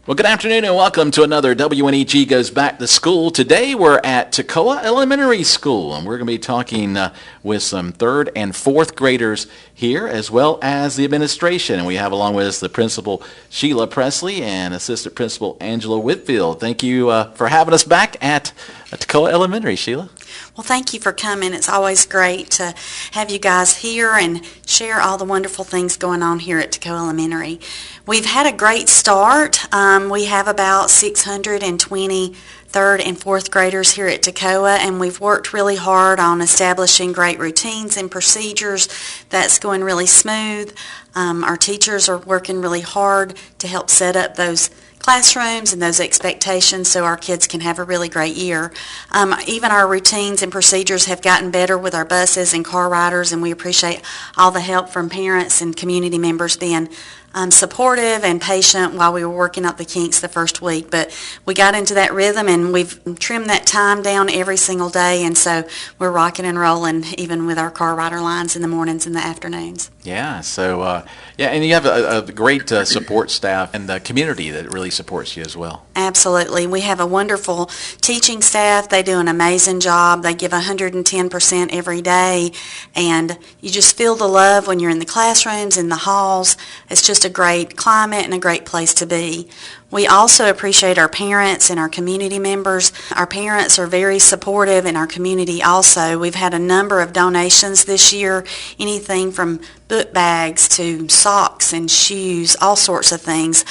Well, good afternoon and welcome to another WNEG Goes Back to School. Today we're at Toccoa Elementary School, and we're going to be talking with some third and fourth graders here, as well as the administration. And we have along with us the principal, Sheila Presley, and assistant principal, Angela Whitfield. Thank you for having us back at Toccoa Elementary, Sheila. Well, thank you for coming. It's always great to have you guys here and share all the wonderful things going on here at Toccoa Elementary. We've had a great start. We have about 620 third and fourth graders here at Toccoa, and we've worked really hard on establishing great routines and procedures. That's going really smooth. Our teachers are working really hard to help set up those classrooms and those expectations so our kids can have a really great year. Even our routines and procedures have gotten better with our buses and car riders, and we appreciate all the help from parents and community members being supportive and patient while we were working out the kinks the first week. But we got into that rhythm, and we've trimmed that time down every single day, and so we're rocking and rolling even with our car rider lines in the mornings and the afternoons. Yeah, so and you have a great support staff and the community that really supports you as well. Absolutely. We have a wonderful teaching staff. They do an amazing job. They give 110% every day, and you just feel the love when you're in the classrooms, in the halls. It's just a great climate and a great place to be. We also appreciate our parents and our community members. Our parents are very supportive in our community also. We've had a number of donations this year, anything from book bags to socks and shoes, all sorts of things.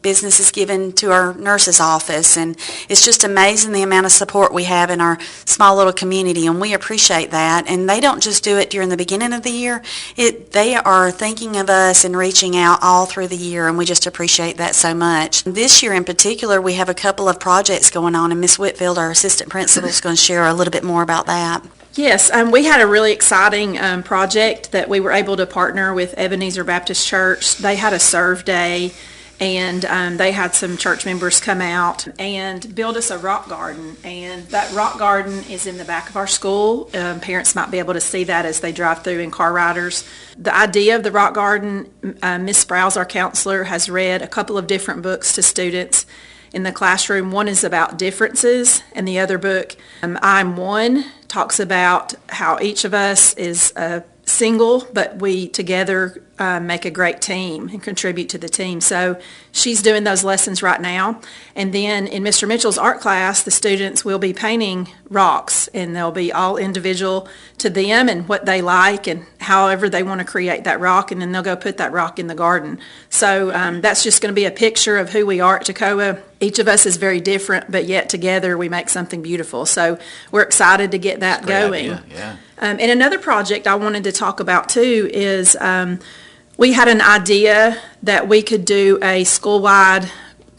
Business is given to our nurse's office, and it's just amazing the amount of support we have in our small little community, and we appreciate that. And they don't just do it during the beginning of the year. They are thinking of us and reaching out all through the year, and we just appreciate that so much. This year in particular, we have a couple of projects going on, and Ms. Whitfield, our assistant principal, is going to share a little bit more about that. Yes, we had a really exciting project that we were able to partner with Ebenezer Baptist Church. They had a serve day, and they had some church members come out and build us a rock garden. And that rock garden is in the back of our school. Parents might be able to see that as they drive through in car riders. The idea of the rock garden, Ms. Sprouse, our counselor, has read a couple of different books to students in the classroom. One is about differences, and the other book, I'm One, talks about how each of us is single, but we together make a great team and contribute to the team. So she's doing those lessons right now. And then in Mr. Mitchell's art class, the students will be painting rocks, and they'll be all individual to them and what they like and however they want to create that rock, and then they'll go put that rock in the garden. So that's just going to be a picture of who we are at Toccoa. Each of us is very different, but yet together we make something beautiful. So we're excited to get that going. Idea. Yeah. And another project I wanted to talk about too is we had an idea that we could do a school-wide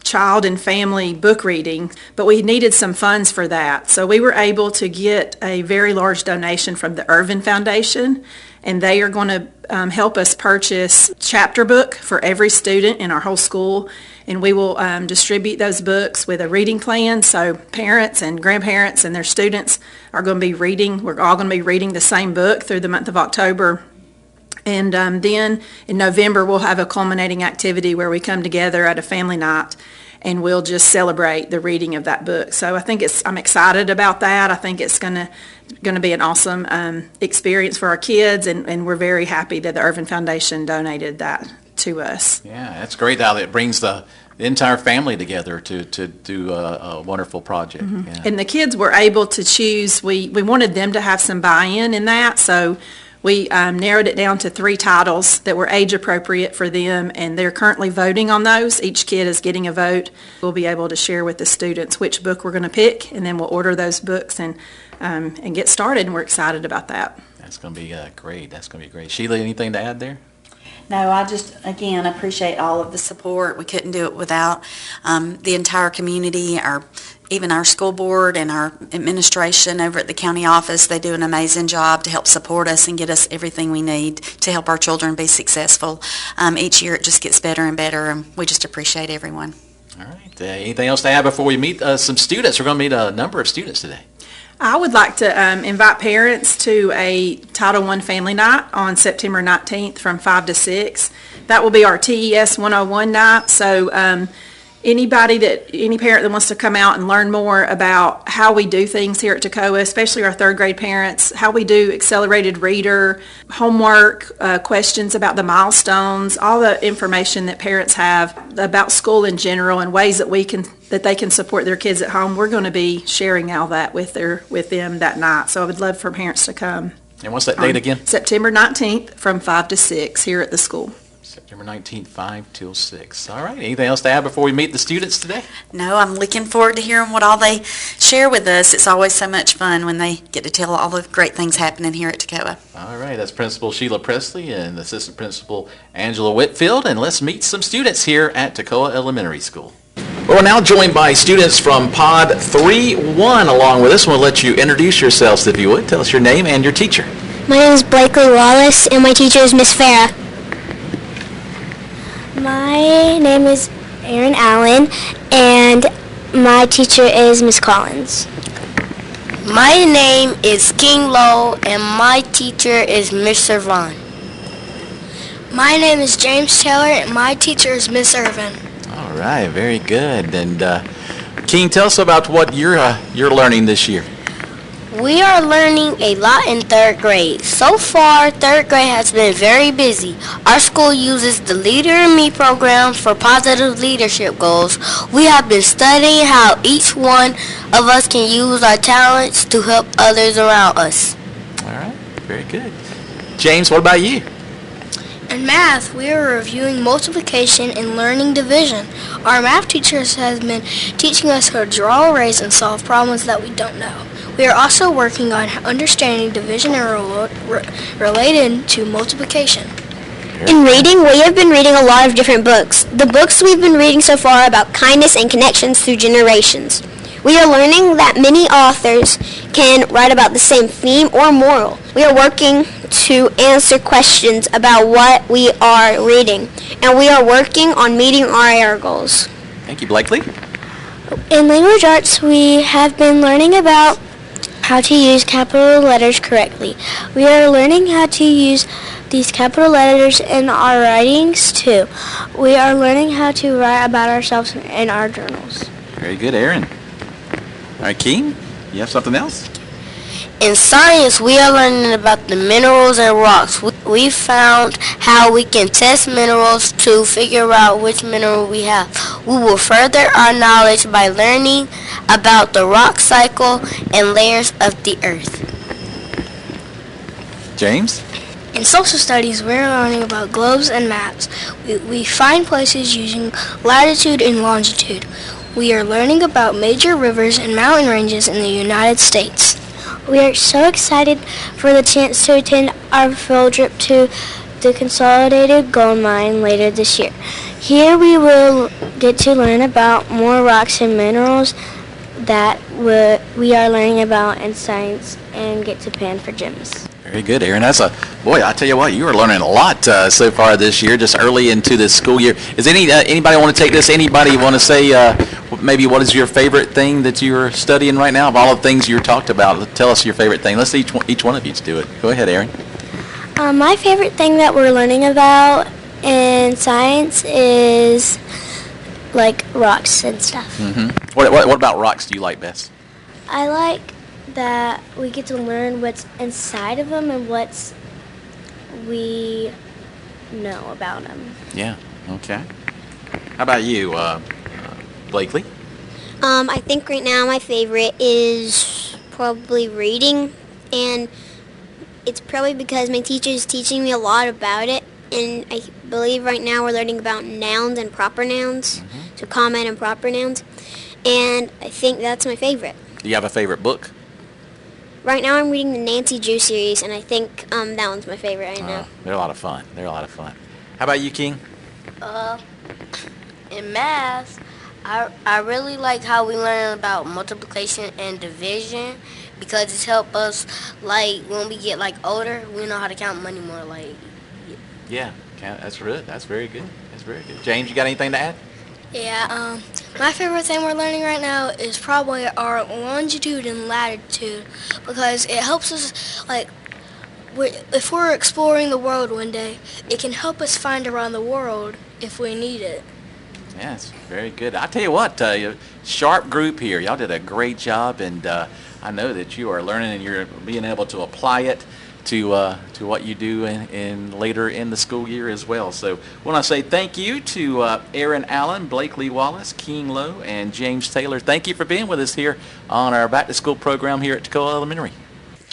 child and family book reading, but we needed some funds for that. So we were able to get a very large donation from the Irvin Foundation, and they are going to help us purchase a chapter book for every student in our whole school, and we will distribute those books with a reading plan. So parents and grandparents and their students are going to be reading. We're all going to be reading the same book through the month of October. And then in November, we'll have a culminating activity where we come together at a family night, and we'll just celebrate the reading of that book. So I think I'm excited about that. I think it's going to be an awesome experience for our kids, and we're very happy that the Irvin Foundation donated that to us. Yeah, that's great how it brings the entire family together to do a wonderful project. Mm-hmm. Yeah. And the kids were able to choose. We wanted them to have some buy-in in that, so we narrowed it down to 3 titles that were age appropriate for them, and they're currently voting on those. Each kid is getting a vote. We'll be able to share with the students which book we're going to pick, and then we'll order those books and get started, and we're excited about that. That's going to be great. That's going to be great. Sheila, anything to add there? No, I just, again, appreciate all of the support. We couldn't do it without the entire community, even our school board and our administration over at the county office. They do an amazing job to help support us and get us everything we need to help our children be successful. Each year it just gets better and better, and we just appreciate everyone. All right. Anything else to add before we meet some students? We're going to meet a number of students today. I would like to invite parents to a Title I Family Night on September 19th from 5 to 6. That will be our TES 101 night. So any parent that wants to come out and learn more about how we do things here at TECOA, especially our third grade parents, how we do accelerated reader, homework, questions about the milestones, all the information that parents have about school in general and ways that they can support their kids at home. We're going to be sharing all that with them that night. So I would love for parents to come. And what's that date again? September 19th from 5 to 6 here at the school. September 19th, 5 till 6. All right. Anything else to add before we meet the students today? No, I'm looking forward to hearing what all they share with us. It's always so much fun when they get to tell all the great things happening here at TECOA. All right. That's Principal Sheila Presley and Assistant Principal Angela Whitfield. And let's meet some students here at TECOA Elementary School. Well, we're now joined by students from Pod 3-1 along with us. We'll let you introduce yourselves, if you would. Tell us your name and your teacher. My name is Blakely Wallace, and my teacher is Miss Farah. My name is Aaron Allen, and my teacher is Miss Collins. My name is King Lowe, and my teacher is Miss Servan. My name is James Taylor, and my teacher is Miss Irvin. All right. Very good. And King, tell us about what you're learning this year. We are learning a lot in third grade. So far, third grade has been very busy. Our school uses the Leader in Me program for positive leadership goals. We have been studying how each one of us can use our talents to help others around us. All right. Very good. James, what about you? In math, we are reviewing multiplication and learning division. Our math teachers has been teaching us how to draw arrays and solve problems that we don't know. We are also working on understanding division and related to multiplication. In reading, we have been reading a lot of different books. The books we've been reading so far are about kindness and connections through generations. We are learning that many authors can write about the same theme or moral. We are working to answer questions about what we are reading, and we are working on meeting our goals. Thank you, Blakely. In language arts, we have been learning about how to use capital letters correctly. We are learning how to use these capital letters in our writings too. We are learning how to write about ourselves in our journals. Very good, Aaron. All right, King, you have something else? In science, we are learning about the minerals and rocks. We found how we can test minerals to figure out which mineral we have. We will further our knowledge by learning about the rock cycle and layers of the earth. James? In social studies, we're learning about globes and maps. We find places using latitude and longitude. We are learning about major rivers and mountain ranges in the United States. We are so excited for the chance to attend our field trip to the Consolidated Gold Mine later this year. Here we will get to learn about more rocks and minerals that we are learning about in science and get to pan for gems. Very good, Aaron. Boy, I tell you what, you are learning a lot so far this year, just early into this school year. Is anybody want to take this? Anybody want to say maybe what is your favorite thing that you're studying right now? Of all the things you talked about, tell us your favorite thing. Let's each one of you do it. Go ahead, Aaron. My favorite thing that we're learning about in science is like rocks and stuff. Mm-hmm. What about rocks do you like best? I like that we get to learn what's inside of them and what we know about them. Yeah, okay. How about you, Blakely? I think right now my favorite is probably reading, and it's probably because my teacher is teaching me a lot about it, and I believe right now we're learning about nouns and proper nouns, so common and proper nouns, and I think that's my favorite. Do you have a favorite book? Right now I'm reading the Nancy Drew series, and I think that one's my favorite right now. They're a lot of fun. How about you, King? In math, I really like how we learn about multiplication and division because it's helped us, like, when we get, like, older, we know how to count money more, like. Yeah, that's good. That's very good. James, you got anything to add? Yeah, my favorite thing we're learning right now is probably our longitude and latitude because it helps us, like, if we're exploring the world one day, it can help us find around the world if we need it. Yes, very good. I tell you what, sharp group here. Y'all did a great job, and I know that you are learning and you're being able to apply it to what you do in later in the school year as well. So I want to say thank you to Aaron Allen, Blakely Wallace, King Lowe, and James Taylor. Thank you for being with us here on our Back to School program here at Toccoa Elementary.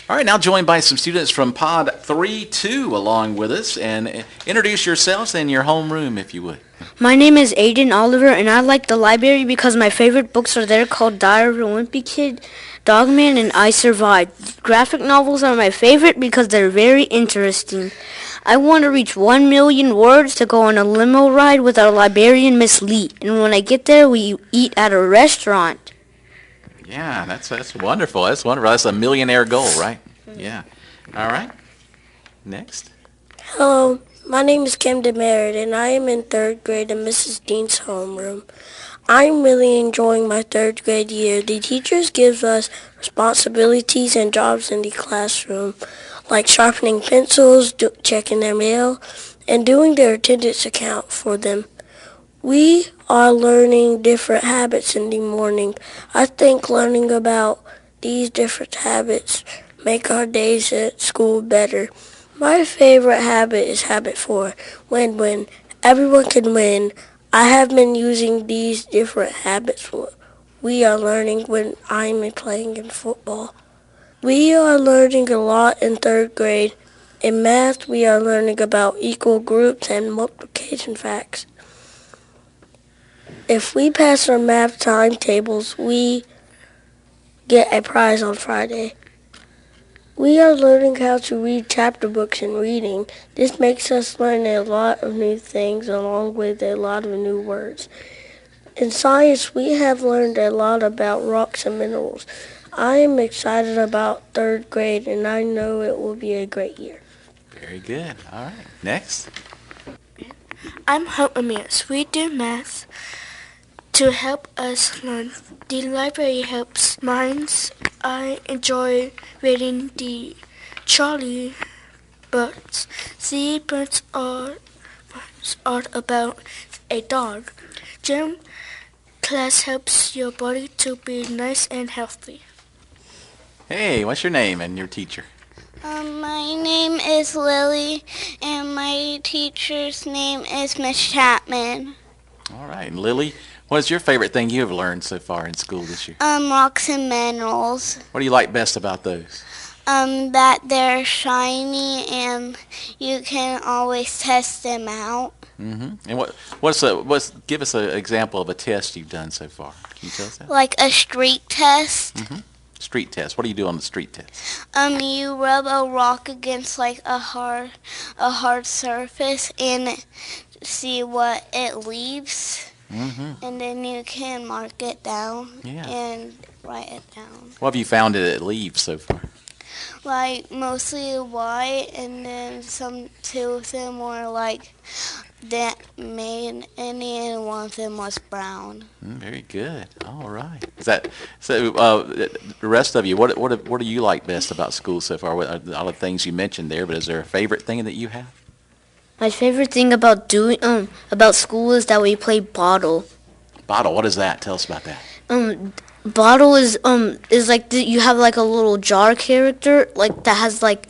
All right, now joined by some students from Pod 3-2 along with us, and introduce yourselves in your homeroom if you would. My name is Aiden Oliver, and I like the library because my favorite books are there called Diary of a Wimpy Kid, Dogman, and I Survived. Graphic novels are my favorite because they're very interesting. I want to reach 1 million words to go on a limo ride with our librarian, Miss Lee, and when I get there, we eat at a restaurant. Yeah, that's wonderful. That's wonderful. That's a millionaire goal, right? Yeah. All right. Next. Hello, my name is Kim Demerit, and I am in 3rd grade in Mrs. Dean's homeroom. I'm really enjoying my 3rd grade year. The teachers give us responsibilities and jobs in the classroom, like sharpening pencils, checking their mail, and doing their attendance account for them. We are learning different habits in the morning. I think learning about these different habits make our days at school better. My favorite habit is habit 4, win-win. Everyone can win. I have been using these different habits we are learning when I'm playing in football. We are learning a lot in 3rd grade. In math, we are learning about equal groups and multiplication facts. If we pass our math timetables, we get a prize on Friday. We are learning how to read chapter books and reading. This makes us learn a lot of new things along with a lot of new words. In science, we have learned a lot about rocks and minerals. I am excited about 3rd grade, and I know it will be a great year. Very good. All right. Next. I'm Hope Amias. We do math to help us learn. The library helps minds. I enjoy reading the Charlie books. The books are about a dog. Gym class helps your body to be nice and healthy. Hey, what's your name and your teacher? My name is Lily, and my teacher's name is Miss Chapman. All right. And Lily, what is your favorite thing you have learned so far in school this year? Rocks and minerals. What do you like best about those? That they're shiny and you can always test them out. Mm-hmm. And give us an example of a test you've done so far. Can you tell us that? Like a street test. Mm-hmm. Street test. What do you do on the street test? You rub a rock against like a hard surface and see what it leaves. Mm-hmm. And then you can mark it down and write it down. What have you found that it leaves so far? Like mostly white, and then two of them were like that main, and then one of them was brown. Very good. All right. Is that so? The rest of you, what do you like best about school so far? What are all the things you mentioned there? But is there a favorite thing that you have? My favorite thing about about school is that we play bottle. Bottle. What is that? Tell us about that. Bottle is like you have like a little jar character like that has like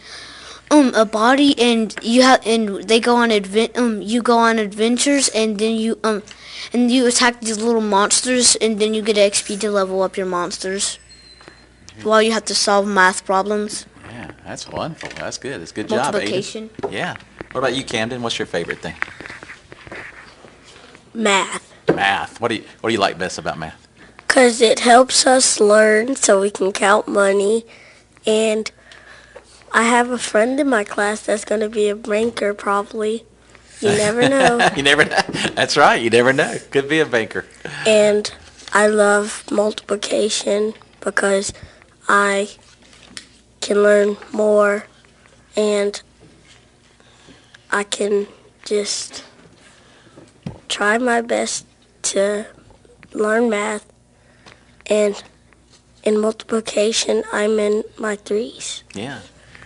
a body, and they go on you go on adventures, and then you attack these little monsters, and then you get XP to level up your monsters while you have to solve math problems. Yeah, that's wonderful. That's good. It's a good job, Multiplication. Aiden. Yeah. What about you, Camden? What's your favorite thing? Math. Math. What do you like best about math? Because it helps us learn so we can count money. And I have a friend in my class that's going to be a banker probably. You never know. You never know. That's right. You never know. Could be a banker. And I love multiplication because I can learn more, and I can just try my best to learn math. And in multiplication, I'm in my 3s. Yeah.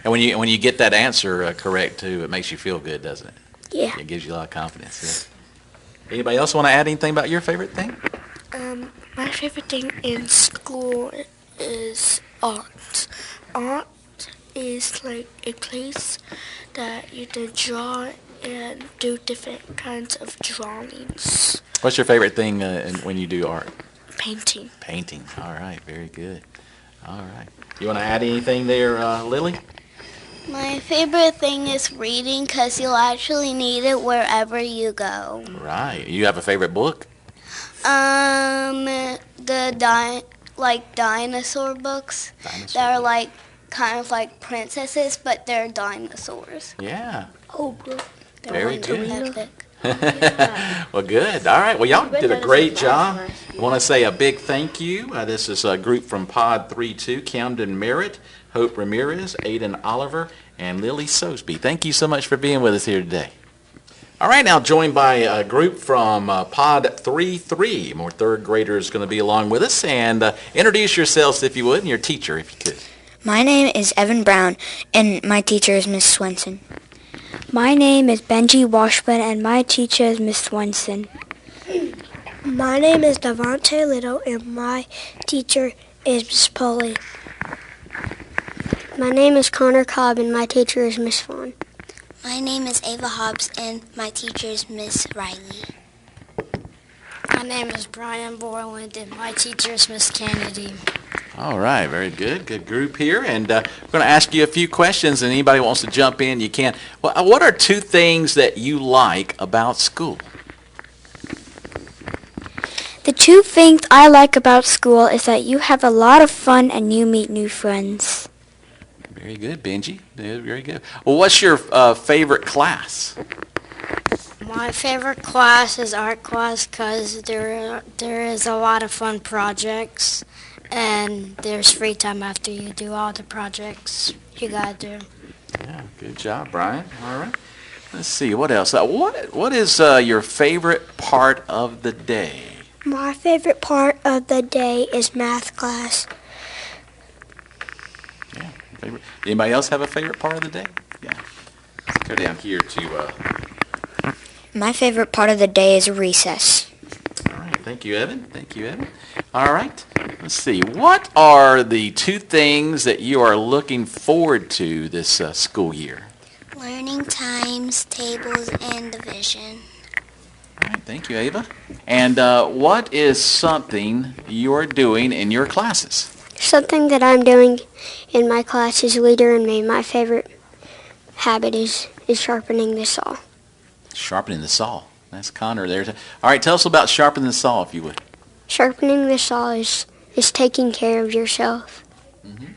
And when you get that answer correct too, it makes you feel good, doesn't it? Yeah. It gives you a lot of confidence. Anybody else want to add anything about your favorite thing? My favorite thing in school is art. Art is like a place that you can draw and do different kinds of drawings. What's your favorite thing when you do art? Painting. Painting. All right, very good. All right. You want to add anything there, Lily? My favorite thing is reading because you'll actually need it wherever you go. Right. You have a favorite book? Like dinosaur books that are like kind of like princesses, but they're dinosaurs. Yeah. Oh, good. Very good. Well, good. All right. Well, y'all did a great job. I want to say a big thank you. This is a group from Pod 3-2, Camden Merritt, Hope Ramirez, Aiden Oliver, and Lily Sosby. Thank you so much for being with us here today. All right, now joined by a group from Pod 3-3. More third graders going to be along with us. And introduce yourselves, if you would, and your teacher, if you could. My name is Evan Brown, and my teacher is Miss Swenson. My name is Benji Washburn, and my teacher is Miss Swenson. My name is Devontae Little, and my teacher is Miss Polly. My name is Connor Cobb, and my teacher is Miss Fawn. My name is Ava Hobbs, and my teacher is Miss Riley. My name is Brian Borland, and my teacher is Miss Kennedy. All right, very good. Good group here. And we're going to ask you a few questions, and anybody wants to jump in, you can. Well, what are two things that you like about school? The two things I like about school is that you have a lot of fun and you meet new friends. Very good, Benji. Very good. Well, what's your favorite class? My favorite class is art class because there is a lot of fun projects, and there's free time after you do all the projects you gotta do. Yeah, good job, Brian. All right. Let's see, what else? What is your favorite part of the day? My favorite part of the day is math class. Yeah. Anybody else have a favorite part of the day? Yeah. Let's go down here to... My favorite part of the day is recess. All right. Thank you, Evan. Thank you, Evan. All right. Let's see. What are the two things that you are looking forward to this school year? Learning times, tables, and division. All right. Thank you, Ava. And what is something you're doing in your classes? Something that I'm doing in my class is leader and me. My favorite habit is sharpening the saw. Sharpening the saw. That's Connor there. All right, tell us about sharpening the saw, if you would. Sharpening the saw is taking care of yourself. Mm-hmm.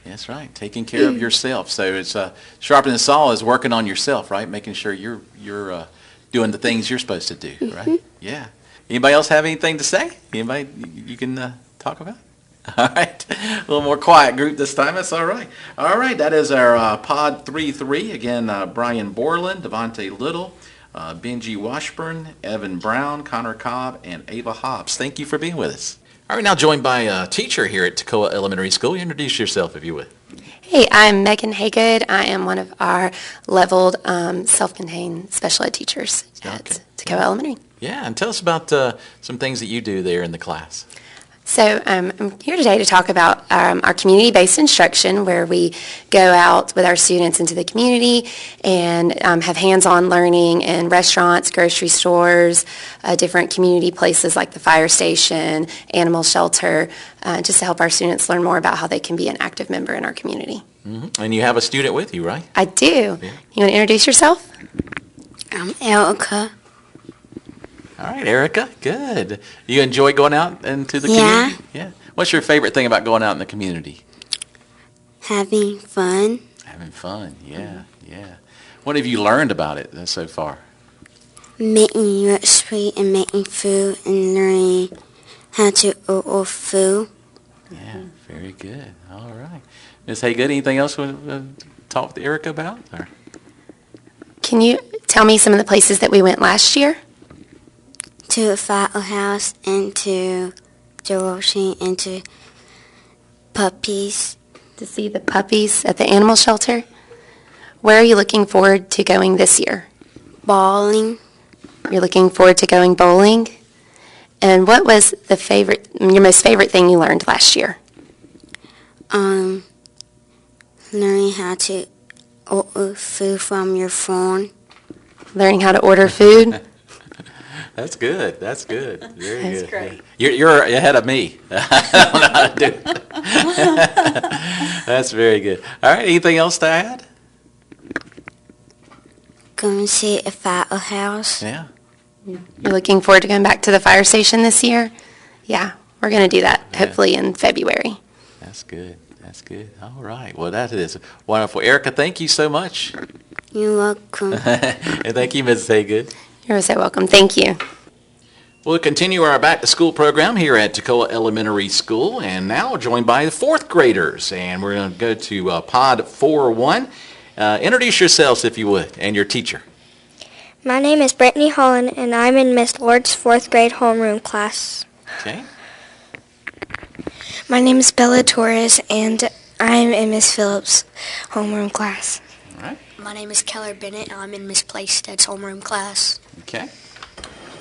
That's right, taking care of yourself. So it's sharpening the saw is working on yourself, right? Making sure you're doing the things you're supposed to do, right? Mm-hmm. Yeah. Anybody else have anything to say? Anybody you can talk about? All right. A little more quiet group this time. That's all right. All right. That is our Pod 3-3. Again, Brian Borland, Devontae Little, Benji Washburn, Evan Brown, Connor Cobb, and Ava Hobbs. Thank you for being with us. All right. Now joined by a teacher here at Toccoa Elementary School. Introduce yourself, if you would. Hey, I'm Megan Haygood. I am one of our leveled self-contained special ed teachers at Toccoa Elementary. Yeah. And tell us about some things that you do there in the class. So I'm here today to talk about our community-based instruction, where we go out with our students into the community and have hands-on learning in restaurants, grocery stores, different community places like the fire station, animal shelter, just to help our students learn more about how they can be an active member in our community. Mm-hmm. And you have a student with you, right? I do. Yeah. You want to introduce yourself? I'm Erica. All right, Erica, good. You enjoy going out into the community? Yeah. What's your favorite thing about going out in the community? Having fun. Having fun, yeah. What have you learned about it so far? Making recipe and making food and learning how to order food. Yeah, very good. All right. Ms. Haygood, anything else you want to talk to Erica about? Or? Can you tell me some of the places that we went last year? To a firehouse and to the washing and to puppies. To see the puppies at the animal shelter? Where are you looking forward to going this year? Bowling. You're looking forward to going bowling. And what was your most favorite thing you learned last year? Learning how to order food from your phone. Learning how to order food? That's good. That's good. Very That's good. great. You're ahead of me. I don't know how to do it. That's very good. All right. Anything else to add? Go and see a firehouse. Yeah. You're looking forward to going back to the fire station this year? Yeah, we're going to do that hopefully in February. That's good. That's good. All right. Well, that is wonderful. Erica, thank you so much. You're welcome. And thank you, Mrs. Haygood. You're so welcome. Thank you. We'll continue our back-to-school program here at Toccoa Elementary School, and now joined by the fourth graders. And we're going to go to Pod 4-1. Introduce yourselves, if you would, and your teacher. My name is Brittany Holland, and I'm in Miss Lord's 4th grade homeroom class. Okay. My name is Bella Torres, and I'm in Miss Phillips' homeroom class. All right. My name is Keller Bennett, and I'm in Miss Playsted's homeroom class. Okay.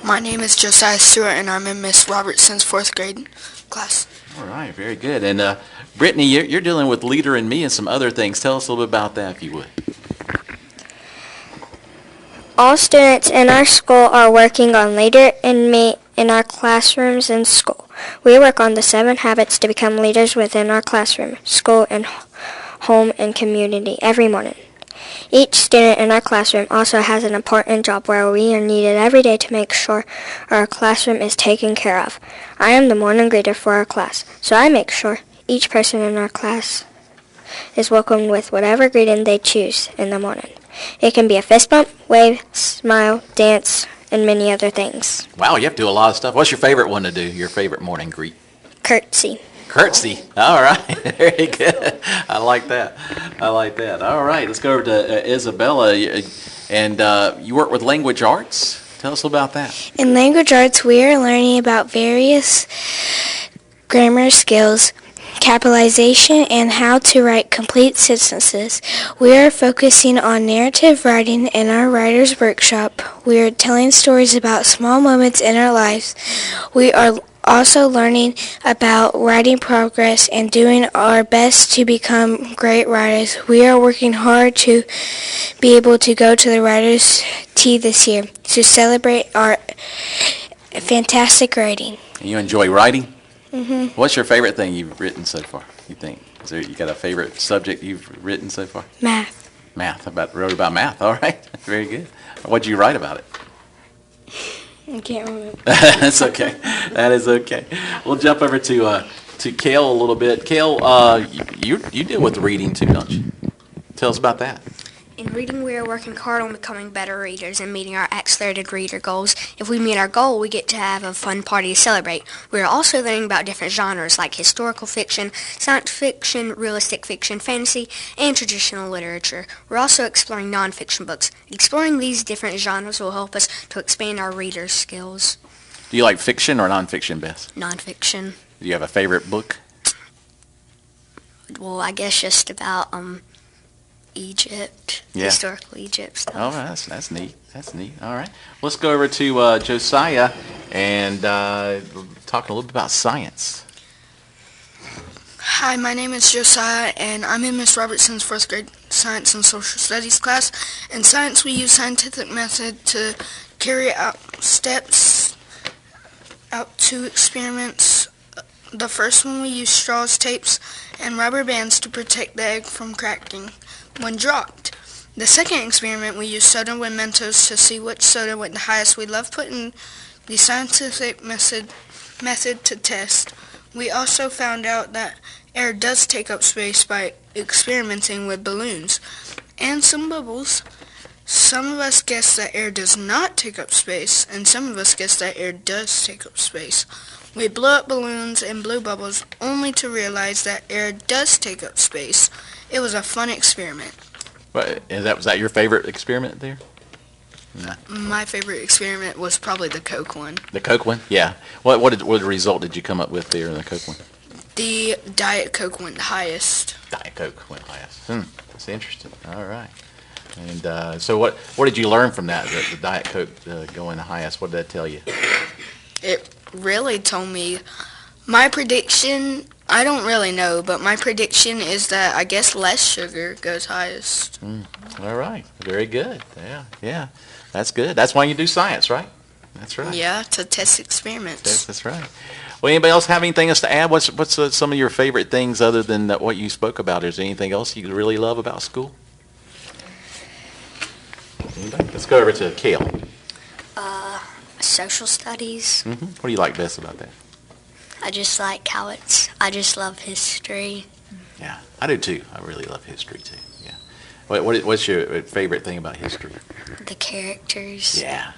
My name is Josiah Stewart, and I'm in Miss Robertson's 4th grade class. All right. Very good. And Brittany, you're dealing with Leader in Me and some other things. Tell us a little bit about that, if you would. All students in our school are working on Leader in Me in our classrooms and school. We work on the 7 habits to become leaders within our classroom, school, and home and community every morning. Each student in our classroom also has an important job where we are needed every day to make sure our classroom is taken care of. I am the morning greeter for our class, so I make sure each person in our class is welcomed with whatever greeting they choose in the morning. It can be a fist bump, wave, smile, dance, and many other things. Wow, you have to do a lot of stuff. What's your favorite one to do, your favorite morning greet? Curtsy. Curtsy. All right. Very good. I like that. I like that. All right. Let's go over to Isabella. And you work with language arts. Tell us about that. In language arts, we are learning about various grammar skills, capitalization, and how to write complete sentences. We are focusing on narrative writing in our writer's workshop. We are telling stories about small moments in our lives. We are also learning about writing progress and doing our best to become great writers. We are working hard to be able to go to the Writers' Tea this year to celebrate our fantastic writing. You enjoy writing? Mm-hmm. What's your favorite thing you've written so far, you think? You got a favorite subject you've written so far? Math. Math. Wrote about math. All right. Very good. What'd you write about it? I can't remember. That's okay. That is okay. We'll jump over to Kale a little bit. Kale, you deal with reading too, don't you? Tell us about that. In reading, we are working hard on becoming better readers and meeting our accelerated reader goals. If we meet our goal, we get to have a fun party to celebrate. We are also learning about different genres like historical fiction, science fiction, realistic fiction, fantasy, and traditional literature. We're also exploring nonfiction books. Exploring these different genres will help us to expand our reader skills. Do you like fiction or nonfiction best? Nonfiction. Do you have a favorite book? Well, I guess just about Egypt, historical Egypt stuff. Oh, that's neat. That's neat. All right. Let's go over to Josiah and talk a little bit about science. Hi, my name is Josiah, and I'm in Miss Robertson's 4th grade Science and Social Studies class. In science, we use scientific method to carry out two experiments. The first one, we use straws, tapes, and rubber bands to protect the egg from cracking when dropped. The second experiment, we used soda with Mentos to see which soda went the highest. We love putting the scientific method to test. We also found out that air does take up space by experimenting with balloons and some bubbles. Some of us guessed that air does not take up space, and some of us guessed that air does take up space. We blew up balloons and blew bubbles only to realize that air does take up space. It was a fun experiment. Was that your favorite experiment there? No. My favorite experiment was probably the Coke one. The Coke one? Yeah. What result did you come up with there in the Coke one? The Diet Coke went highest. Diet Coke went highest. That's interesting. All right. And so what did you learn from that, the Diet Coke going the highest? What did that tell you? It really told me my prediction. I don't really know, but my prediction is that I guess less sugar goes highest. All right. Very good. Yeah. That's good. That's why you do science, right? That's right. Yeah, to test experiments. That's right. Well, anybody else have anything else to add? What's some of your favorite things other than what you spoke about? Is there anything else you really love about school? Anybody? Let's go over to Kale. Social studies. What do you like best about that? I just love history. Yeah, I do too. I really love history too. Yeah. What's your favorite thing about history? The characters. Yeah.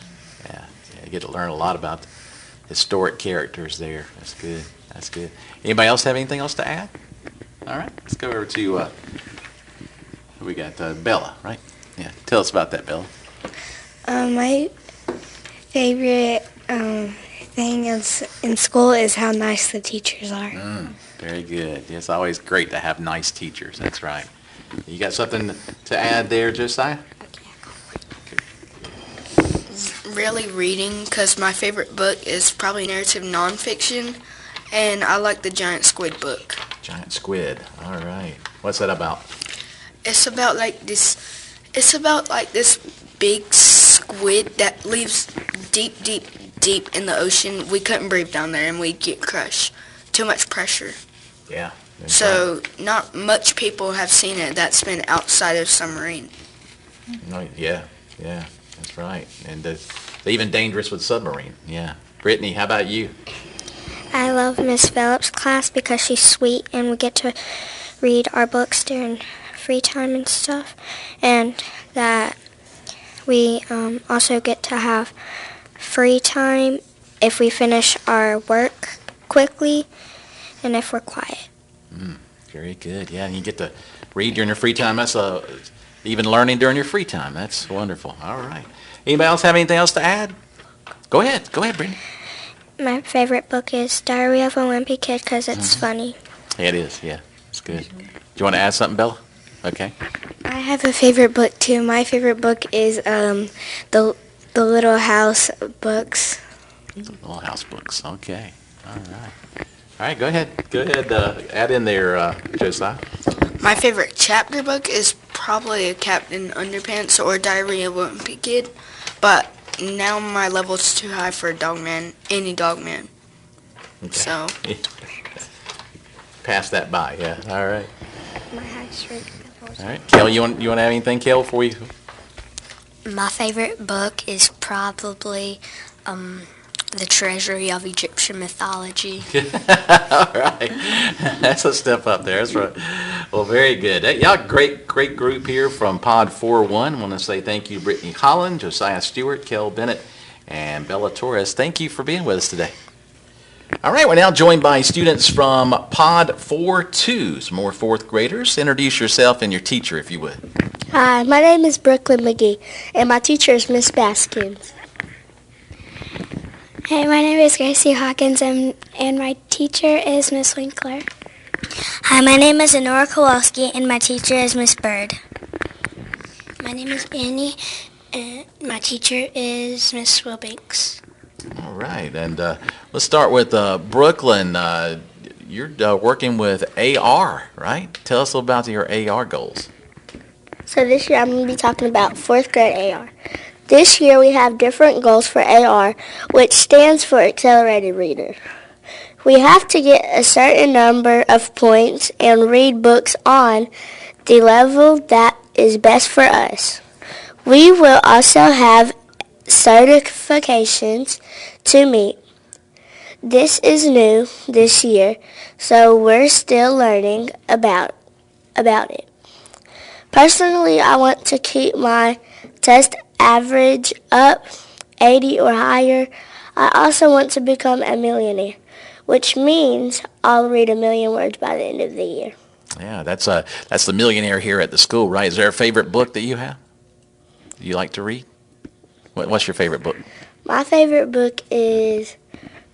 You get to learn a lot about historic characters there. That's good. Anybody else have anything else to add? All right, let's go over to we got Bella, right? Yeah, tell us about that, Bella. My favorite thing in school is how nice the teachers are. Very good. It's always great to have nice teachers. That's right. You got something to add there, Josiah? Really reading, because my favorite book is probably narrative nonfiction, and I like the Giant Squid book. Giant Squid. All right. What's that about? It's about this big squid that lives deep in the ocean. We couldn't breathe down there and we'd get crushed. Too much pressure. Yeah. So not much people have seen it that's been outside of submarine. No, yeah, that's right. And they're even dangerous with submarine. Yeah. Brittany, how about you? I love Miss Phillips' class because she's sweet and we get to read our books during free time and stuff, and that we also get to have free time if we finish our work quickly and if we're quiet. Very good. Yeah, and you get to read during your free time. That's even learning during your free time. That's wonderful. All right. Anybody else have anything else to add? Go ahead, Brittany. My favorite book is Diary of a Wimpy Kid because it's funny. Yeah, it is. Yeah, it's good. Do you want to add something, Bella? Okay. I have a favorite book too. My favorite book is the Little House books. Little House books. Okay. All right. Go ahead. Add in there, Josiah. My favorite chapter book is probably a Captain Underpants or Diary of a Wimpy Kid, but now my level's too high for any Dogman. Okay. So. Pass that by. Yeah. All right. My high streak. All right, Kel, you want to add anything, Kel, before we? My favorite book is probably The Treasury of Egyptian Mythology. All right, that's a step up there. That's right. Well, very good. Y'all, great group here from Pod 4-1. I want to say thank you, Brittany Holland, Josiah Stewart, Kel Bennett, and Bella Torres. Thank you for being with us today. All right, we're now joined by students from Pod 4-2, some more fourth graders. Introduce yourself and your teacher, if you would. Hi, my name is Brooklyn McGee, and my teacher is Miss Baskins. Hey, my name is Gracie Hawkins, and my teacher is Miss Winkler. Hi, my name is Honora Kowalski, and my teacher is Miss Bird. My name is Annie, and my teacher is Miss Wilbanks. All right, and let's start with Brooklyn. You're working with AR, right? Tell us about your AR goals. So this year I'm going to be talking about fourth grade AR. This year we have different goals for AR, which stands for Accelerated Reader. We have to get a certain number of points and read books on the level that is best for us. We will also have certifications to meet. This is new this year, so we're still learning about it. Personally, I want to keep my test average up, 80 or higher. I also want to become a millionaire, which means I'll read 1 million words by the end of the year. Yeah, that's the millionaire here at the school, right? Is there a favorite book that you have? You like to read? What's your favorite book? My favorite book is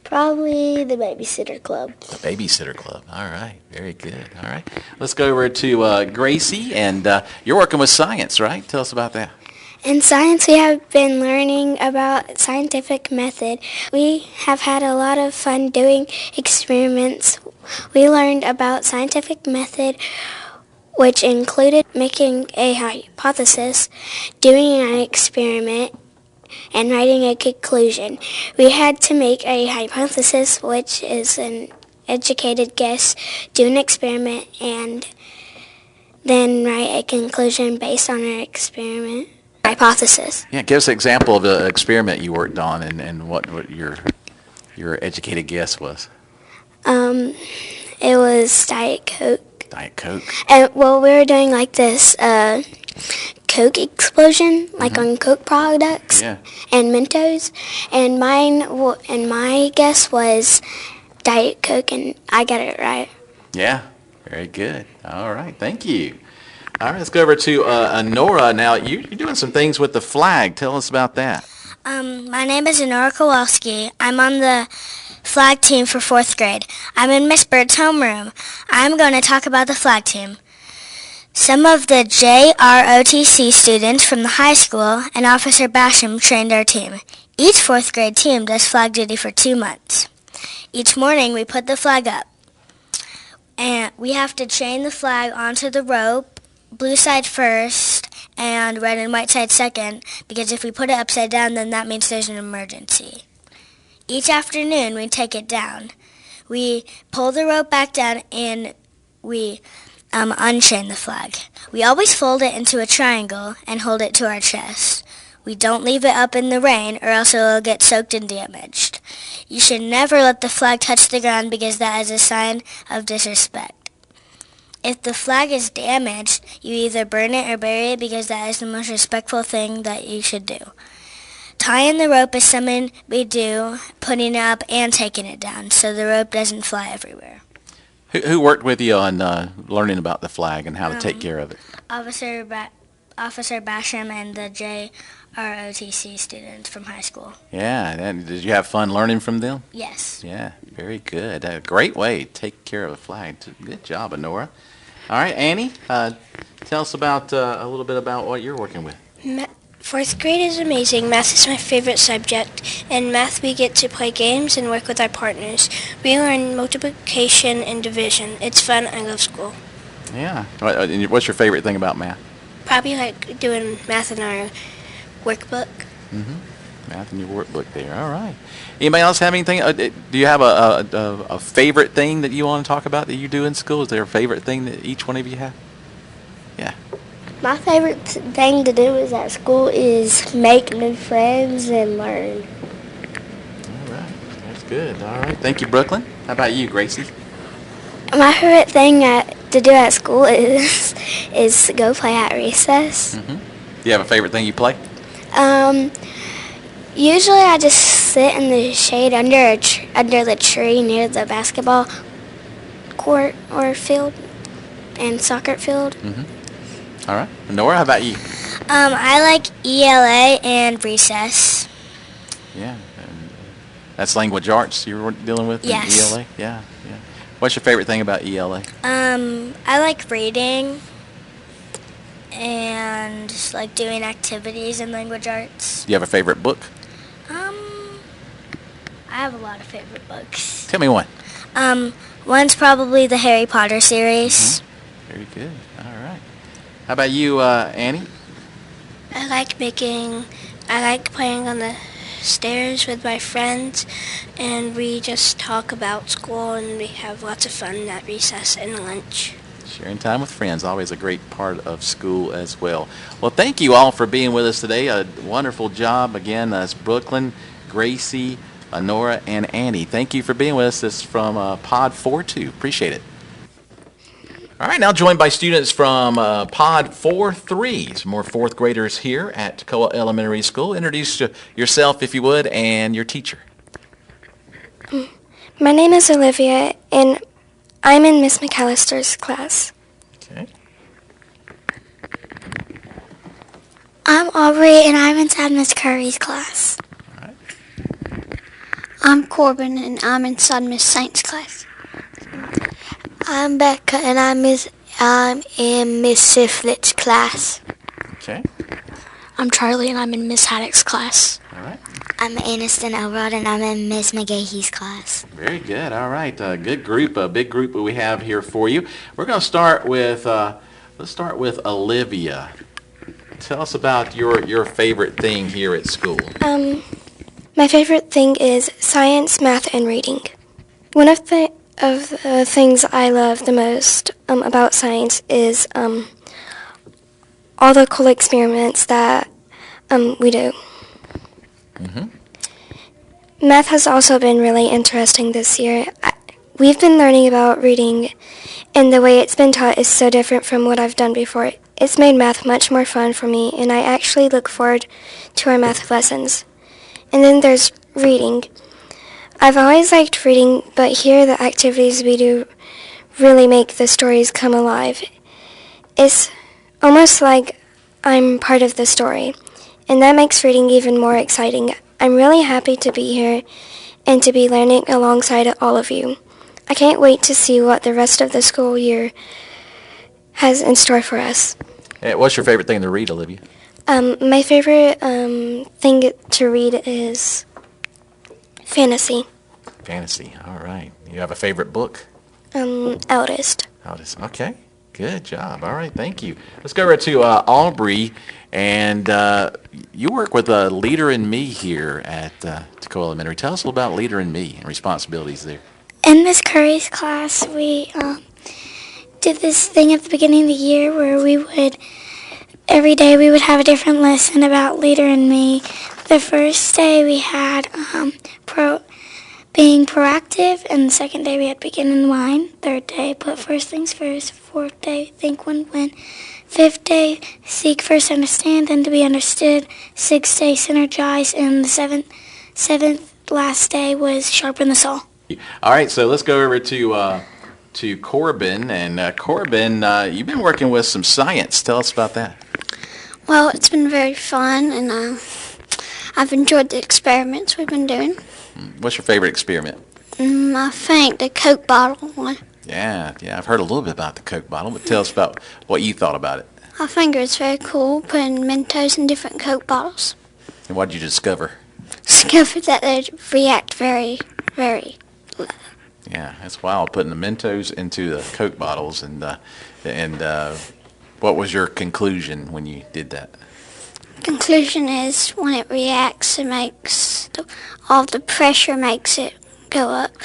Probably the Babysitter Club. The Babysitter Club. All right. Very good. All right. Let's go over to Gracie, and you're working with science, right? Tell us about that. In science, we have been learning about scientific method. We have had a lot of fun doing experiments. We learned about scientific method, which included making a hypothesis, doing an experiment, and writing a conclusion. We had to make a hypothesis, which is an educated guess, do an experiment, and then write a conclusion based on our experiment hypothesis. Yeah, give us an example of the experiment you worked on and what your educated guess was. It was Diet Coke. Diet Coke. And well, we were doing like this Coke explosion, like on Coke products and Mentos. And my guess was Diet Coke, and I got it right. Yeah, very good. All right, thank you. All right, let's go over to Nora. Now, you're doing some things with the flag. Tell us about that. My name is Nora Kowalski. I'm on the flag team for 4th grade. I'm in Miss Bird's homeroom. I'm going to talk about the flag team. Some of the JROTC students from the high school and Officer Basham trained our team. Each 4th grade team does flag duty for 2 months. Each morning we put the flag up. And we have to chain the flag onto the rope, blue side first and red and white side second, because if we put it upside down, then that means there's an emergency. Each afternoon we take it down. We pull the rope back down and we unchain the flag. We always fold it into a triangle and hold it to our chest. We don't leave it up in the rain or else it will get soaked and damaged. You should never let the flag touch the ground because that is a sign of disrespect. If the flag is damaged, you either burn it or bury it because that is the most respectful thing that you should do. Tying the rope is something we do, putting it up and taking it down so the rope doesn't fly everywhere. Who worked with you on learning about the flag and how to take care of it? Officer Basham and the JROTC students from high school. Yeah, and did you have fun learning from them? Yes. Yeah, very good. A great way to take care of a flag. Good job, Honora. All right, Annie, tell us about a little bit about what you're working with. 4th grade is amazing. Math is my favorite subject. In math, we get to play games and work with our partners. We learn multiplication and division. It's fun. I love school. Yeah. What's your favorite thing about math? Probably like doing math in our workbook. Math in your workbook there. All right. Anybody else have anything? Do you have a favorite thing that you want to talk about that you do in school? Is there a favorite thing that each one of you have? Yeah. My favorite thing to do is at school is make new friends and learn. All right. That's good. All right. Thank you, Brooklyn. How about you, Gracie? My favorite thing to do at school is go play at recess. Do you have a favorite thing you play? Usually I just sit in the shade under the tree near the basketball court or field and soccer field. All right. Nora, how about you? I like ELA and recess. Yeah. And that's language arts you're dealing with in Yes. ELA? Yeah. What's your favorite thing about ELA? I like reading and just like doing activities in language arts. Do you have a favorite book? I have a lot of favorite books. Tell me one. One's probably the Harry Potter series. Very good. All right. How about you, Annie? I like playing on the stairs with my friends, and we just talk about school, and we have lots of fun at recess and lunch. Sharing time with friends, always a great part of school as well. Well, thank you all for being with us today. A wonderful job. Again, that's Brooklyn, Gracie, Nora, and Annie. Thank you for being with us. This is from Pod 4-2. Appreciate it. All right, now joined by students from Pod 4-3. Some more 4th graders here at Toccoa Elementary School. Introduce yourself, if you would, and your teacher. My name is Olivia, and I'm in Miss McAllister's class. Okay. I'm Aubrey, and I'm inside Miss Curry's class. All right. I'm Corbin, and I'm inside Miss Saint's class. I'm Becca, and I'm in Miss Siflet's class. Okay. I'm Charlie, and I'm in Miss Haddock's class. All right. I'm Aniston Elrod, and I'm in Miss McGahee's class. Very good. All right. Good group. A big group that we have here for you. We're going to start with, let's start with Olivia. Tell us about your favorite thing here at school. My favorite thing is science, math, and reading. One of the things I love the most about science is all the cool experiments that we do. Math has also been really interesting this year. We've been learning about reading, and the way it's been taught is so different from what I've done before. It's made math much more fun for me, and I actually look forward to our math lessons. And then there's reading. I've always liked reading, but here the activities we do really make the stories come alive. It's almost like I'm part of the story, and that makes reading even more exciting. I'm really happy to be here and to be learning alongside all of you. I can't wait to see what the rest of the school year has in store for us. What's your favorite thing to read, Olivia? My favorite thing to read is fantasy. Fantasy. All right. You have a favorite book? Eldest. Eldest. Okay. Good job. All right. Thank you. Let's go over to Aubrey. And you work with Leader in Me here at Toccoa Elementary. Tell us a little about Leader in Me and responsibilities there. In Miss Curry's class, we did this thing at the beginning of the year where every day we would have a different lesson about Leader in Me. The first day we had being proactive, and the second day we had begin in line. Third day, put first things first. Fourth day, think win. Fifth day, seek first, understand, then to be understood. Sixth day, synergize, and the seventh last day was sharpen the saw. All right, so let's go over to Corbin. And Corbin, you've been working with some science. Tell us about that. Well, it's been very fun, and I've enjoyed the experiments we've been doing. What's your favorite experiment? I think the Coke bottle one. Yeah, I've heard a little bit about the Coke bottle, but tell us about what you thought about it. I think it was very cool, putting Mentos in different Coke bottles. And what did you discover? Discovered that they react very, very low. Yeah, that's wild, putting the Mentos into the Coke bottles. And what was your conclusion when you did that? Conclusion is when it reacts, it makes all the pressure makes it go up.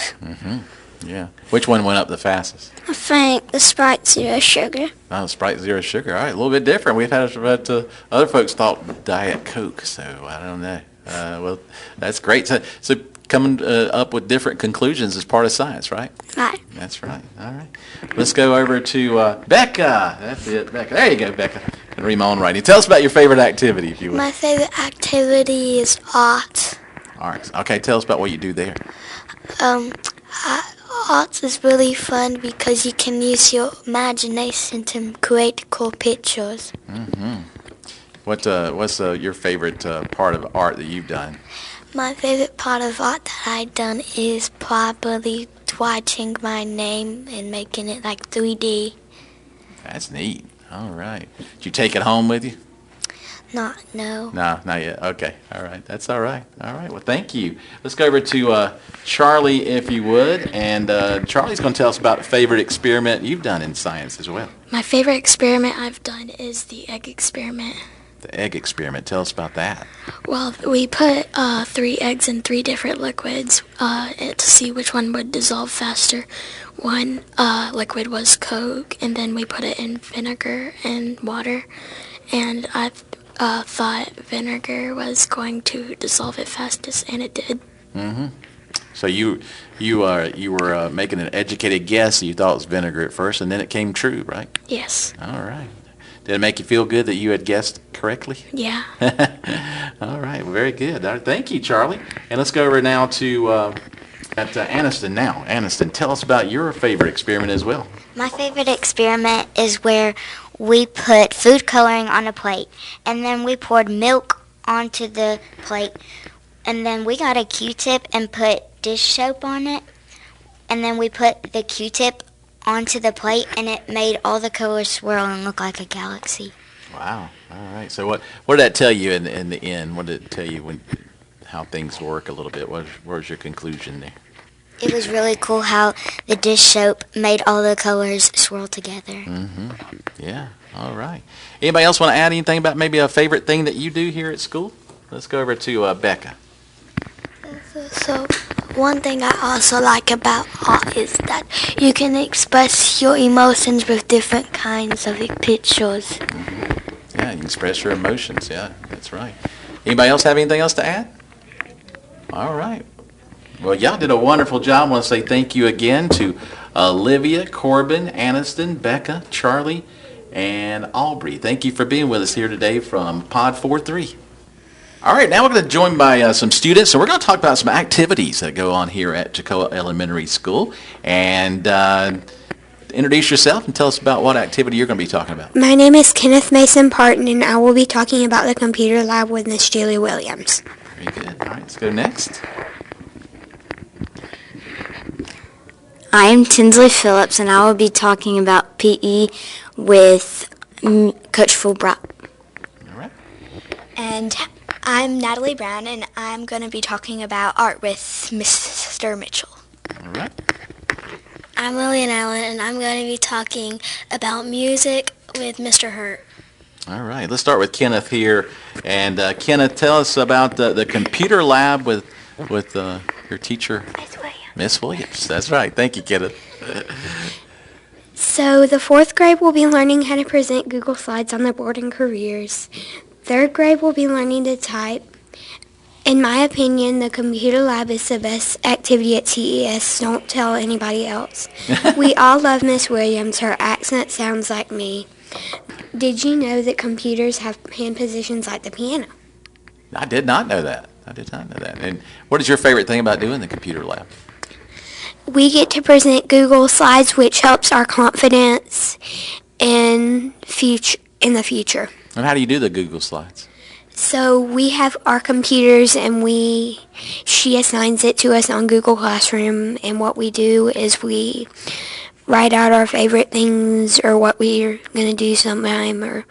Yeah. Which one went up the fastest? I think the Sprite Zero Sugar. Oh, Sprite Zero Sugar. All right, a little bit different. We've had other folks thought Diet Coke, so I don't know. Well, that's great. So coming up with different conclusions is part of science, right? Right. That's right. All right. Let's go over to Becca. That's it, Becca. There you go, Becca. And read my own writing. Tell us about your favorite activity, if you would. My favorite activity is art. Arts. Okay, tell us about what you do there. Art is really fun because you can use your imagination to create cool pictures. What's your favorite part of art that you've done? My favorite part of art that I've done is probably watching my name and making it like 3D. That's neat. All right. Did you take it home with you? No. No, not yet. Okay. All right. That's all right. All right. Well, thank you. Let's go over to Charlie, if you would. And Charlie's going to tell us about a favorite experiment you've done in science as well. My favorite experiment I've done is the egg experiment. The egg experiment. Tell us about that. Well, we put 3 eggs in 3 different liquids to see which one would dissolve faster. One liquid was Coke, and then we put it in vinegar and water. And I thought vinegar was going to dissolve it fastest, and it did. So you were making an educated guess. You thought it was vinegar at first, and then it came true, right? Yes. All right. Did it make you feel good that you had guessed correctly? Yeah. All right. Well, very good. All right, thank you, Charlie. And let's go over now to Aniston now. Aniston, tell us about your favorite experiment as well. My favorite experiment is where we put food coloring on a plate, and then we poured milk onto the plate And then we got a Q-tip and put dish soap on it. And then we put the Q-tip onto the plate, and it made all the colors swirl and look like a galaxy. Wow. All right. So what did that tell you in the end? What did it tell you how things work a little bit? What was your conclusion there? It was really cool how the dish soap made all the colors swirl together. Mm-hmm. Yeah. All right. Anybody else want to add anything about maybe a favorite thing that you do here at school? Let's go over to Becca. So one thing I also like about art is that you can express your emotions with different kinds of pictures. Mm-hmm. Yeah, you can express your emotions. Yeah, that's right. Anybody else have anything else to add? All right. Well, y'all did a wonderful job. I want to say thank you again to Olivia, Corbin, Aniston, Becca, Charlie, and Aubrey. Thank you for being with us here today from Pod 4-3. All right, now we're going to join by some students, and we're going to talk about some activities that go on here at Toccoa Elementary School. And introduce yourself and tell us about what activity you're going to be talking about. My name is Kenneth Mason Parton, and I will be talking about the computer lab with Miss Julie Williams. Very good. All right, let's go next. I am Tinsley Phillips, and I will be talking about PE with Coach Fulbright. All right. And I'm Natalie Brown, and I'm going to be talking about art with Mr. Mitchell. All right. I'm Lillian Allen, and I'm going to be talking about music with Mr. Hurt. All right, let's start with Kenneth here. And Kenneth, tell us about the computer lab with your teacher, Miss Williams. That's right. Thank you, Kenneth. So the 4th grade will be learning how to present Google Slides on the board and careers. 3rd grade will be learning to type. In my opinion, the computer lab is the best activity at TES. Don't tell anybody else. We all love Miss Williams. Her accent sounds like me. Did you know that computers have hand positions like the piano? I did not know that. And what is your favorite thing about doing the computer lab? We get to present Google Slides, which helps our confidence in the future. And how do you do the Google Slides? So we have our computers, and she assigns it to us on Google Classroom, and what we do is we write out our favorite things or what we're going to do sometime, or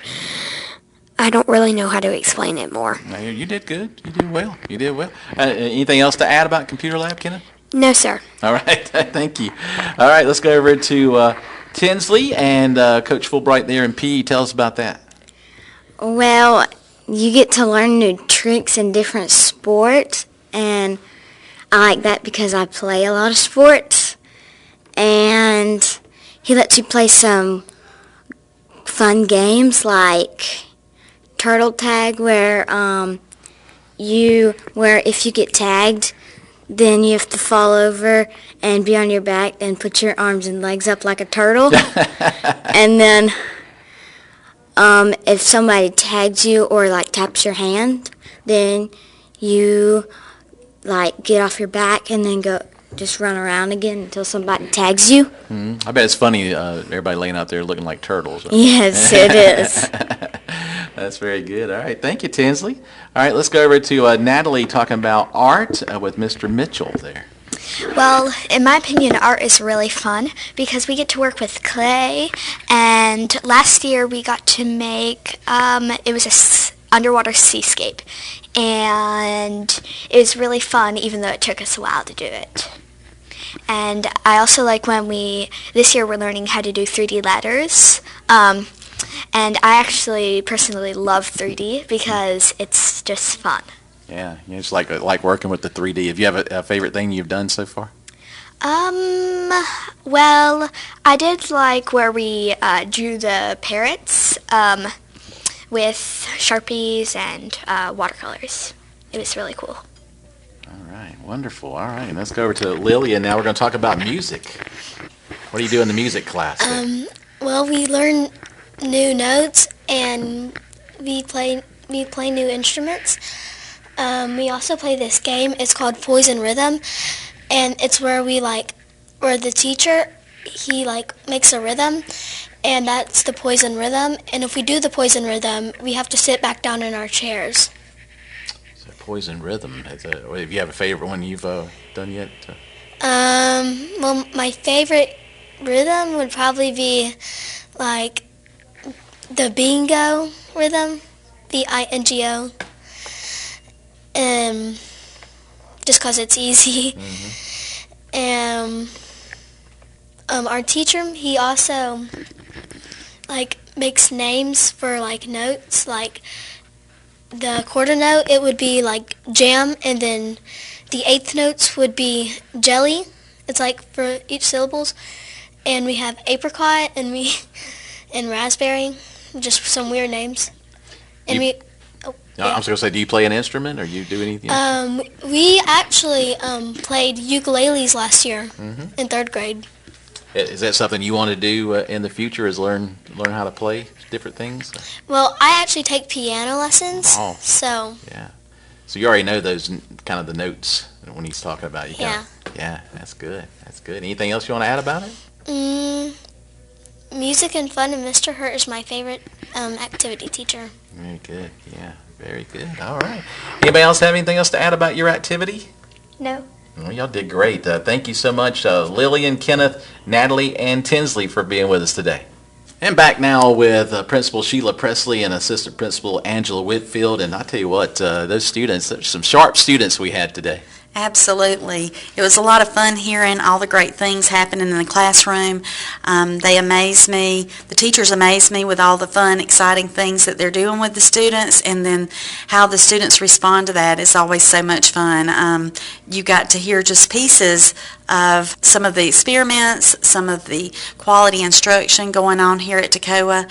I don't really know how to explain it more. No, you did good. You did well. Anything else to add about computer lab, Kenneth? No, sir. All right. Thank you. All right, let's go over to Tinsley and Coach Fulbright there in PE. Tell us about that. Well, you get to learn new tricks in different sports, and I like that because I play a lot of sports. And he lets you play some fun games like turtle tag, where if you get tagged, then you have to fall over and be on your back and put your arms and legs up like a turtle. And then if somebody tags you or taps your hand, then you get off your back and then just run around again until somebody tags you. I bet it's funny, everybody laying out there looking like turtles. Right? Yes, it is. That's very good. All right, thank you, Tinsley. All right, let's go over to Natalie talking about art with Mr. Mitchell there. Well, in my opinion, art is really fun because we get to work with clay, and last year we got to make, it was a underwater seascape, and it was really fun even though it took us a while to do it. And I also like this year we're learning how to do 3D letters, and I actually personally love 3D because it's just fun. Yeah, you just like working with the 3D. Have you have a favorite thing you've done so far? Well, I did like where we drew the parrots with Sharpies and watercolors. It was really cool. All right, wonderful. All right, let's go over to Lily, and now we're going to talk about music. What do you do in the music class? Well, we learn new notes, and we play new instruments. We also play this game. It's called Poison Rhythm, and it's where where the teacher, he makes a rhythm, and that's the poison rhythm. And if we do the poison rhythm, we have to sit back down in our chairs. So Poison Rhythm. Have you have a favorite one you've done yet? Well, my favorite rhythm would probably be like the bingo rhythm, bingo, just because it's easy. And our teacher, he also like makes names for like notes, like the quarter note, it would be like jam, and then the eighth notes would be jelly. It's like for each syllables. And we have apricot and and raspberry, just some weird names. And I was going to say, do you play an instrument or you do anything? We actually played ukuleles last year in third grade. Is that something you want to do in the future, is learn how to play different things? Well, I actually take piano lessons, Oh. so. Yeah. So you already know those kind of the notes when he's talking about you. Yeah. Yeah, that's good. That's good. Anything else you want to add about it? Music and fun, and Mr. Hurt is my favorite activity teacher. Very good. Yeah, very good. All right. Anybody else have anything else to add about your activity? No. Well, y'all did great. Thank you so much, Lillian, Kenneth, Natalie, and Tinsley for being with us today. And back now with Principal Sheila Presley and Assistant Principal Angela Whitfield. And I tell you what, those students, there's some sharp students we had today. Absolutely. It was a lot of fun hearing all the great things happening in the classroom. They amaze me. The teachers amaze me with all the fun, exciting things that they're doing with the students, and then how the students respond to that is always so much fun. You got to hear just pieces of some of the experiments, some of the quality instruction going on here at TECOA.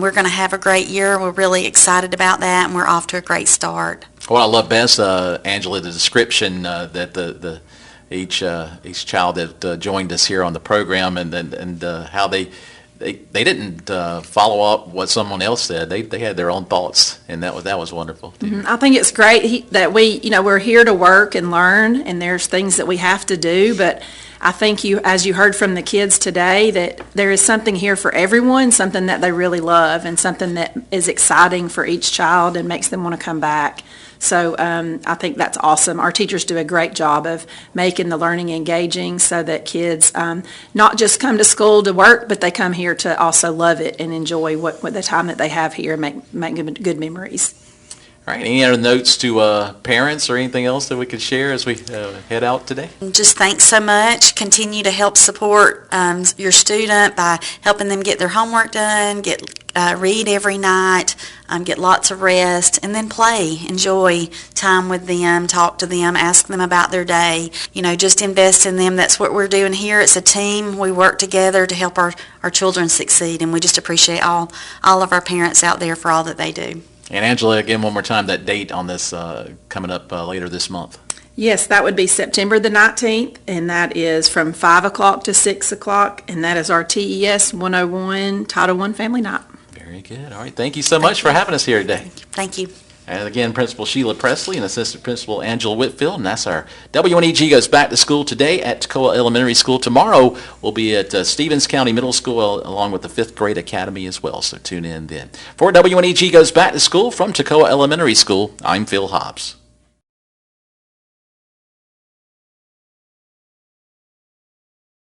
We're going to have a great year. We're really excited about that, and we're off to a great start. What I love best, Angela, the description that each child that joined us here on the program, and how they didn't follow up what someone else said. They had their own thoughts, and that was wonderful. I think it's great that we're here to work and learn, and there's things that we have to do, but I think as you heard from the kids today, that there is something here for everyone, something that they really love, and something that is exciting for each child and makes them want to come back. So I think that's awesome. Our teachers do a great job of making the learning engaging so that kids not just come to school to work, but they come here to also love it and enjoy what the time that they have here and make good memories. All right. Any other notes to parents or anything else that we could share as we head out today? Just thanks so much. Continue to help support your student by helping them get their homework done, read every night, get lots of rest, and then play. Enjoy time with them, talk to them, ask them about their day. Just invest in them. That's what we're doing here. It's a team. We work together to help our children succeed, and we just appreciate all of our parents out there for all that they do. And Angela, again, one more time, that date on this coming up later this month. Yes, that would be September the 19th, and that is from 5 o'clock to 6 o'clock, and that is our TES 101 Title I Family Night. Very good. All right. Thank you so much for having us here today. Thank you. And again, Principal Sheila Presley and Assistant Principal Angela Whitfield, and that's our WNEG goes back to school today at TECOA Elementary School. Tomorrow we'll be at Stevens County Middle School along with the 5th grade academy as well, so tune in then. For WNEG goes back to school from TECOA Elementary School, I'm Phil Hobbs.